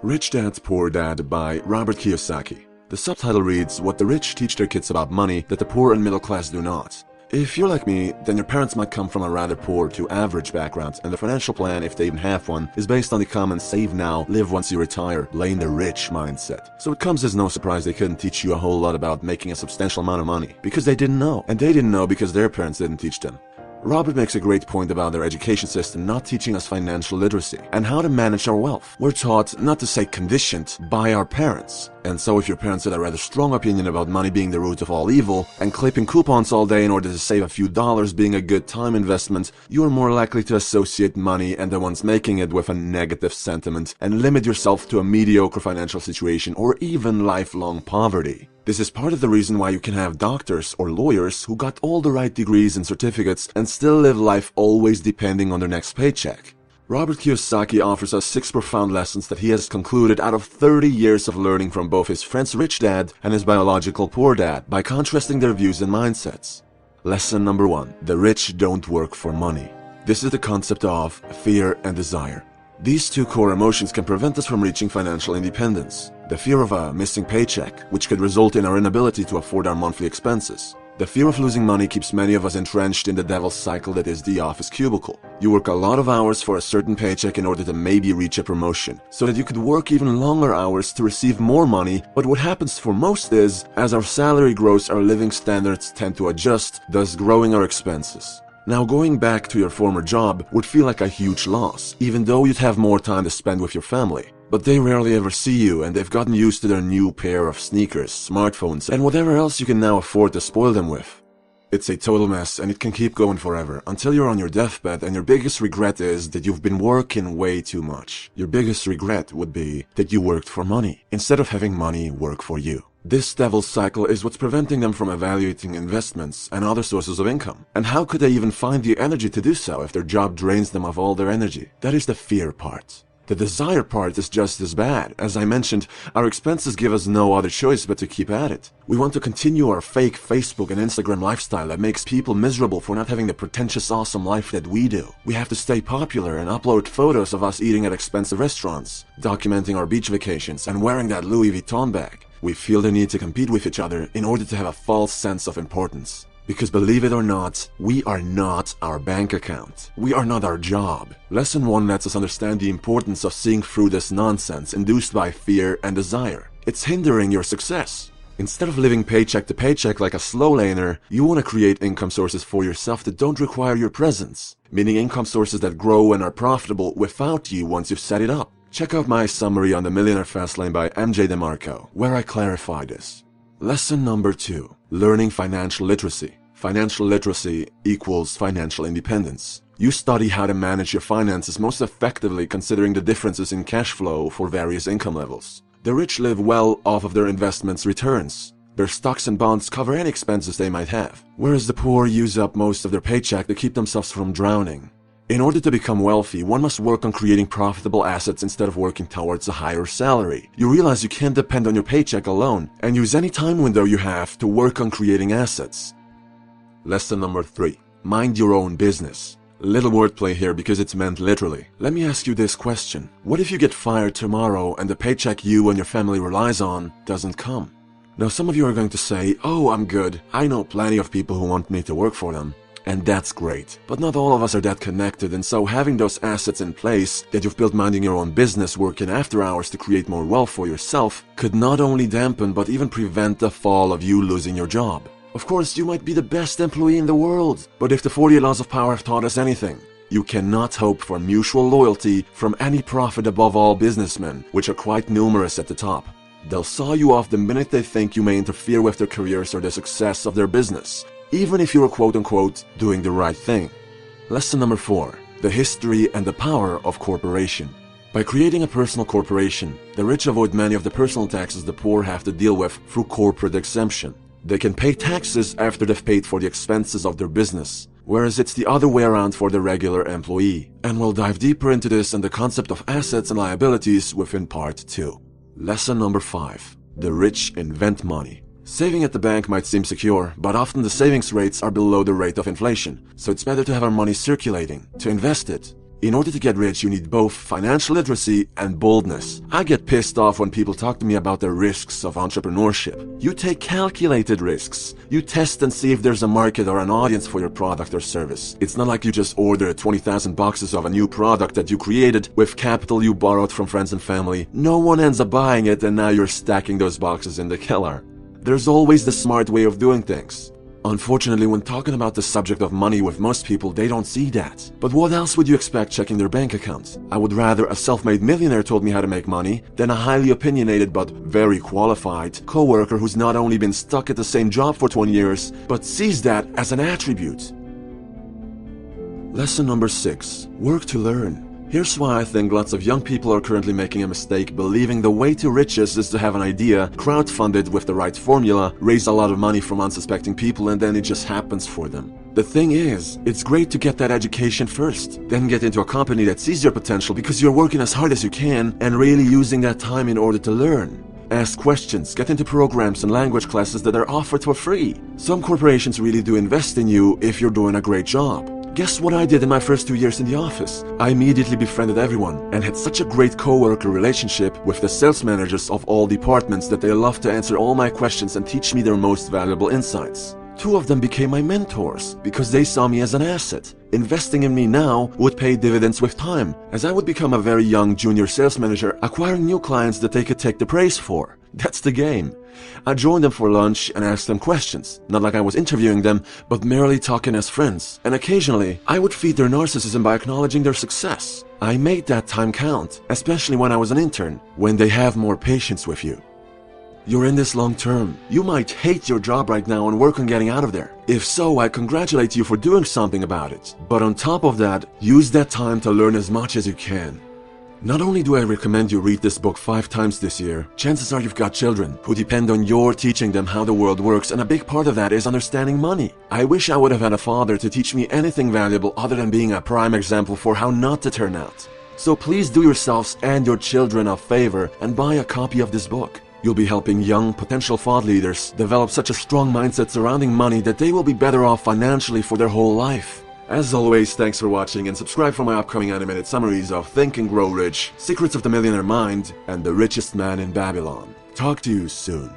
Rich Dad, Poor Dad by Robert Kiyosaki. The subtitle reads, "What the rich teach their kids about money that the poor and middle class do not." If you're like me, then your parents might come from a rather poor to average background, and the financial plan, if they even have one, is based on the common save now, live once you retire, lay in the rich mindset. So it comes as no surprise they couldn't teach you a whole lot about making a substantial amount of money, because they didn't know, and they didn't know because their parents didn't teach them. Robert makes a great point about their education system not teaching us financial literacy and how to manage our wealth. We're taught, not to say conditioned, by our parents. And so if your parents had a rather strong opinion about money being the root of all evil and clipping coupons all day in order to save a few dollars being a good time investment, you are more likely to associate money and the ones making it with a negative sentiment and limit yourself to a mediocre financial situation or even lifelong poverty. This is part of the reason why you can have doctors or lawyers who got all the right degrees and certificates and still live life always depending on their next paycheck. Robert Kiyosaki offers us 6 profound lessons that he has concluded out of 30 years of learning from both his friend's rich dad and his biological poor dad by contrasting their views and mindsets. Lesson number 1. The rich don't work for money. This is the concept of fear and desire. These two core emotions can prevent us from reaching financial independence. The fear of a missing paycheck, which could result in our inability to afford our monthly expenses. The fear of losing money keeps many of us entrenched in the devil's cycle that is the office cubicle. You work a lot of hours for a certain paycheck in order to maybe reach a promotion, so that you could work even longer hours to receive more money, but what happens for most is, as our salary grows, our living standards tend to adjust, thus growing our expenses. Now, going back to your former job would feel like a huge loss, even though you'd have more time to spend with your family. But they rarely ever see you, and they've gotten used to their new pair of sneakers, smartphones, and whatever else you can now afford to spoil them with. It's a total mess, and it can keep going forever, until you're on your deathbed and your biggest regret is that you've been working way too much. Your biggest regret would be that you worked for money, instead of having money work for you. This devil's cycle is what's preventing them from evaluating investments and other sources of income. And how could they even find the energy to do so if their job drains them of all their energy? That is the fear part. The desire part is just as bad. As I mentioned, our expenses give us no other choice but to keep at it. We want to continue our fake Facebook and Instagram lifestyle that makes people miserable for not having the pretentious awesome life that we do. We have to stay popular and upload photos of us eating at expensive restaurants, documenting our beach vacations, and wearing that Louis Vuitton bag. We feel the need to compete with each other in order to have a false sense of importance. Because believe it or not, we are not our bank account. We are not our job. Lesson 1 lets us understand the importance of seeing through this nonsense induced by fear and desire. It's hindering your success. Instead of living paycheck to paycheck like a slow laner, you want to create income sources for yourself that don't require your presence. Meaning income sources that grow and are profitable without you once you've set it up. Check out my summary on the Millionaire Fastlane by MJ DeMarco, where I clarify this. Lesson number 2. Learning financial literacy. Financial literacy equals financial independence. You study how to manage your finances most effectively considering the differences in cash flow for various income levels. The rich live well off of their investments' returns. Their stocks and bonds cover any expenses they might have, whereas the poor use up most of their paycheck to keep themselves from drowning. In order to become wealthy, one must work on creating profitable assets instead of working towards a higher salary. You realize you can't depend on your paycheck alone and use any time window you have to work on creating assets. Lesson number 3. Mind your own business. Little wordplay here because it's meant literally. Let me ask you this question. What if you get fired tomorrow and the paycheck you and your family relies on doesn't come? Now some of you are going to say, "Oh, I'm good. I know plenty of people who want me to work for them." And that's great. But not all of us are that connected, and so having those assets in place that you've built minding your own business, working after hours to create more wealth for yourself, could not only dampen but even prevent the fall of you losing your job. Of course, you might be the best employee in the world, but if the 48 laws of power have taught us anything, you cannot hope for mutual loyalty from any profit above all businessmen, which are quite numerous at the top. They'll saw you off the minute they think you may interfere with their careers or the success of their business, even if you're quote-unquote doing the right thing. Lesson number 4. The history and the power of corporation. By creating a personal corporation, the rich avoid many of the personal taxes the poor have to deal with through corporate exemption. They can pay taxes after they've paid for the expenses of their business, whereas it's the other way around for the regular employee. And we'll dive deeper into this and the concept of assets and liabilities within part 2. Lesson number 5. The rich invent money. Saving at the bank might seem secure, but often the savings rates are below the rate of inflation, so it's better to have our money circulating, to invest it. In order to get rich, you need both financial literacy and boldness. I get pissed off when people talk to me about the risks of entrepreneurship. You take calculated risks. You test and see if there's a market or an audience for your product or service. It's not like you just order 20,000 boxes of a new product that you created with capital you borrowed from friends and family. No one ends up buying it and now you're stacking those boxes in the cellar. There's always the smart way of doing things. Unfortunately, when talking about the subject of money with most people, they don't see that. But what else would you expect checking their bank account? I would rather a self-made millionaire told me how to make money than a highly opinionated but very qualified coworker who's not only been stuck at the same job for 20 years, but sees that as an attribute. Lesson number 6. Work to learn. Here's why I think lots of young people are currently making a mistake believing the way to riches is to have an idea, crowdfund it with the right formula, raise a lot of money from unsuspecting people, and then it just happens for them. The thing is, it's great to get that education first, then get into a company that sees your potential because you're working as hard as you can and really using that time in order to learn. Ask questions, get into programs and language classes that are offered for free. Some corporations really do invest in you if you're doing a great job. Guess what I did in my first 2 years in the office? I immediately befriended everyone and had such a great co-worker relationship with the sales managers of all departments that they loved to answer all my questions and teach me their most valuable insights. 2 of them became my mentors because they saw me as an asset. Investing in me now would pay dividends with time, as I would become a very young junior sales manager acquiring new clients that they could take the praise for. That's the game. I joined them for lunch and asked them questions, not like I was interviewing them, but merely talking as friends. And occasionally, I would feed their narcissism by acknowledging their success. I made that time count, especially when I was an intern, when they have more patience with you. You're in this long term. You might hate your job right now and work on getting out of there. If so, I congratulate you for doing something about it. But on top of that, use that time to learn as much as you can. Not only do I recommend you read this book 5 times this year, chances are you've got children who depend on your teaching them how the world works, and a big part of that is understanding money. I wish I would have had a father to teach me anything valuable other than being a prime example for how not to turn out. So please do yourselves and your children a favor and buy a copy of this book. You'll be helping young potential thought leaders develop such a strong mindset surrounding money that they will be better off financially for their whole life. As always, thanks for watching and subscribe for my upcoming animated summaries of Think and Grow Rich, Secrets of the Millionaire Mind, and The Richest Man in Babylon. Talk to you soon.